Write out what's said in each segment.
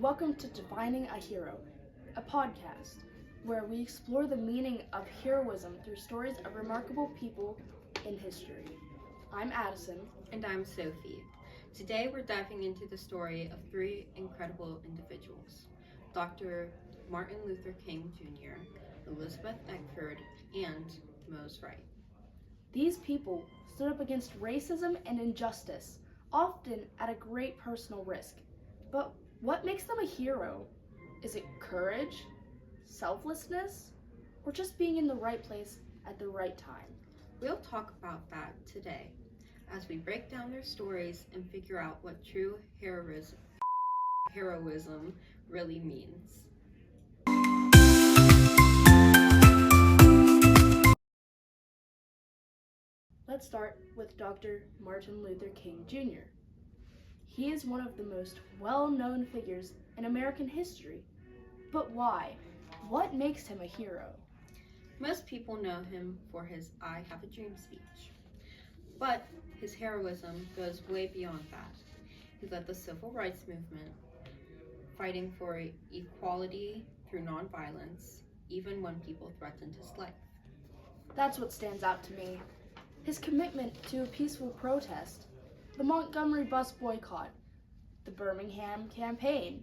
and welcome to Defining a Hero, a podcast where we explore the meaning of heroism through stories of remarkable people in history. I'm Addison. And I'm Sophie. Today we're diving into the story of three incredible individuals: Dr. Martin Luther King Jr., Elizabeth Eckford, and Mose Wright. These people stood up against racism and injustice, often at a great personal risk. But what makes them a hero? Is it courage, selflessness, or just being in the right place at the right time? We'll talk about that today as we break down their stories and figure out what true heroism really means. Let's start with Dr. Martin Luther King Jr. He is one of the most well-known figures in American history. But why? What makes him a hero? Most people know him for his I Have a Dream speech, but his heroism goes way beyond that. He led the civil rights movement, fighting for equality through nonviolence, even when people threatened his life. That's what stands out to me. His commitment to a peaceful protest, the Montgomery bus boycott, the Birmingham campaign,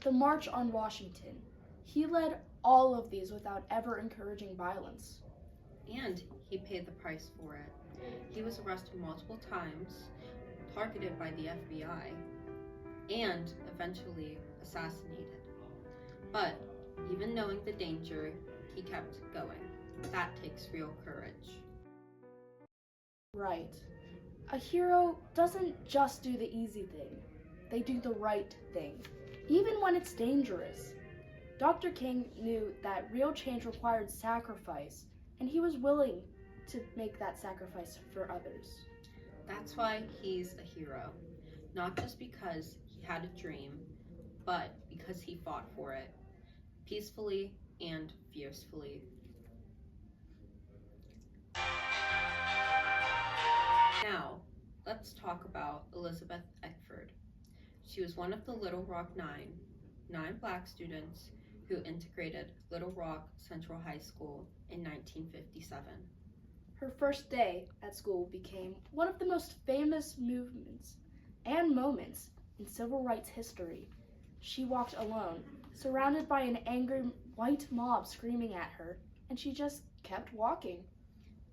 the March on Washington. He led all of these without ever encouraging violence. And he paid the price for it. He was arrested multiple times, targeted by the FBI, and eventually assassinated. But even knowing the danger, he kept going. That takes real courage. Right. A hero doesn't just do the easy thing. They do the right thing, even when it's dangerous. Dr. King knew that real change required sacrifice, and he was willing to make that sacrifice for others. That's why he's a hero. Not just because he had a dream, but because he fought for it, peacefully and fiercely. Now, let's talk about Elizabeth Eckford. She was one of the Little Rock nine Black students who integrated Little Rock Central High School in 1957. Her first day at school became one of the most famous movements and moments in civil rights history. She walked alone, surrounded by an angry white mob screaming at her, and she just kept walking.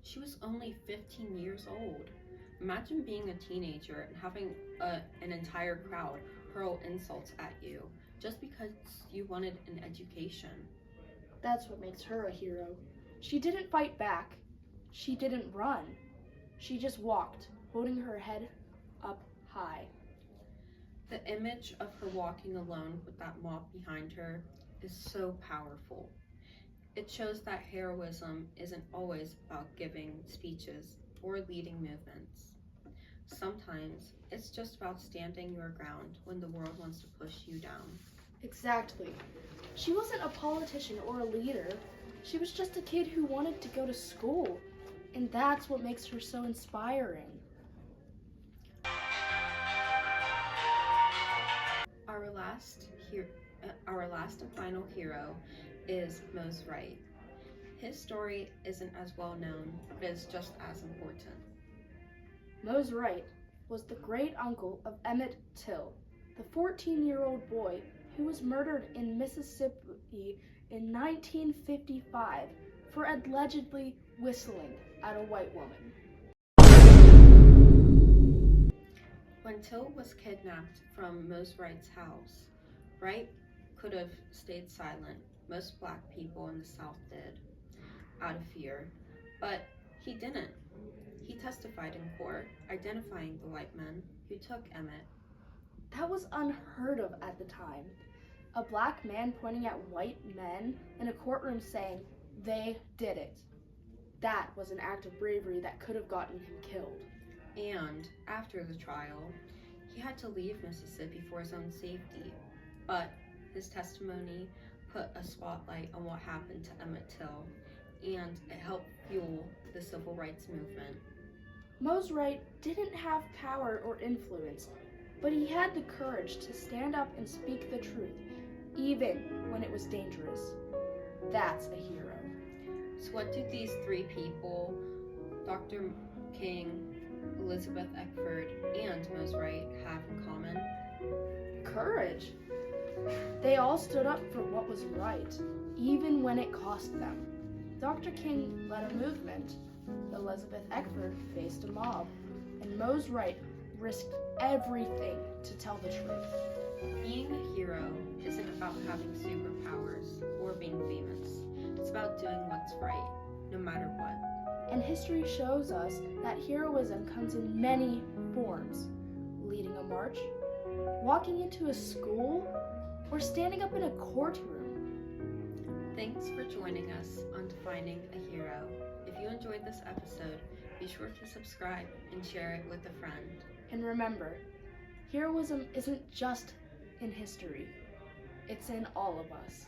She was only 15 years old. Imagine being a teenager and having an entire crowd hurl insults at you just because you wanted an education. That's what makes her a hero. She didn't fight back. She didn't run. She just walked, holding her head up high. The image of her walking alone with that mob behind her is so powerful. It shows that heroism isn't always about giving speeches or leading movements. Sometimes it's just about standing your ground when the world wants to push you down. Exactly. She wasn't a politician or a leader. She was just a kid who wanted to go to school. And that's what makes her so inspiring. Our last and final hero is Mose Wright. His story isn't as well known, but it's just as important. Mose Wright was the great uncle of Emmett Till, the 14-year-old boy who was murdered in Mississippi in 1955 for allegedly whistling at a white woman. When Till was kidnapped from Mose Wright's house, Wright could have stayed silent. Most Black people in the South did, out of fear, but he didn't. He testified in court, identifying the white men who took Emmett. That was unheard of at the time. A Black man pointing at white men in a courtroom saying, "They did it." That was an act of bravery that could have gotten him killed. And after the trial, he had to leave Mississippi for his own safety. But his testimony put a spotlight on what happened to Emmett Till, and it helped fuel the civil rights movement. Mose Wright didn't have power or influence, But he had the courage to stand up and speak the truth, even when it was dangerous. That's a hero. So what do these three people, Dr. King, Elizabeth Eckford, and Mose Wright, have in common? Courage. They all stood up for what was right, even when it cost them. Dr. King led a movement. Elizabeth Eckford faced a mob. And Mose Wright risked everything to tell the truth. Being a hero isn't about having superpowers or being famous. It's about doing what's right, no matter what. And history shows us that heroism comes in many forms. Leading a march, walking into a school, or standing up in a courtroom. Thanks for joining us on Defining a Hero. If you enjoyed this episode, be sure to subscribe and share it with a friend. And remember, heroism isn't just in history, it's in all of us.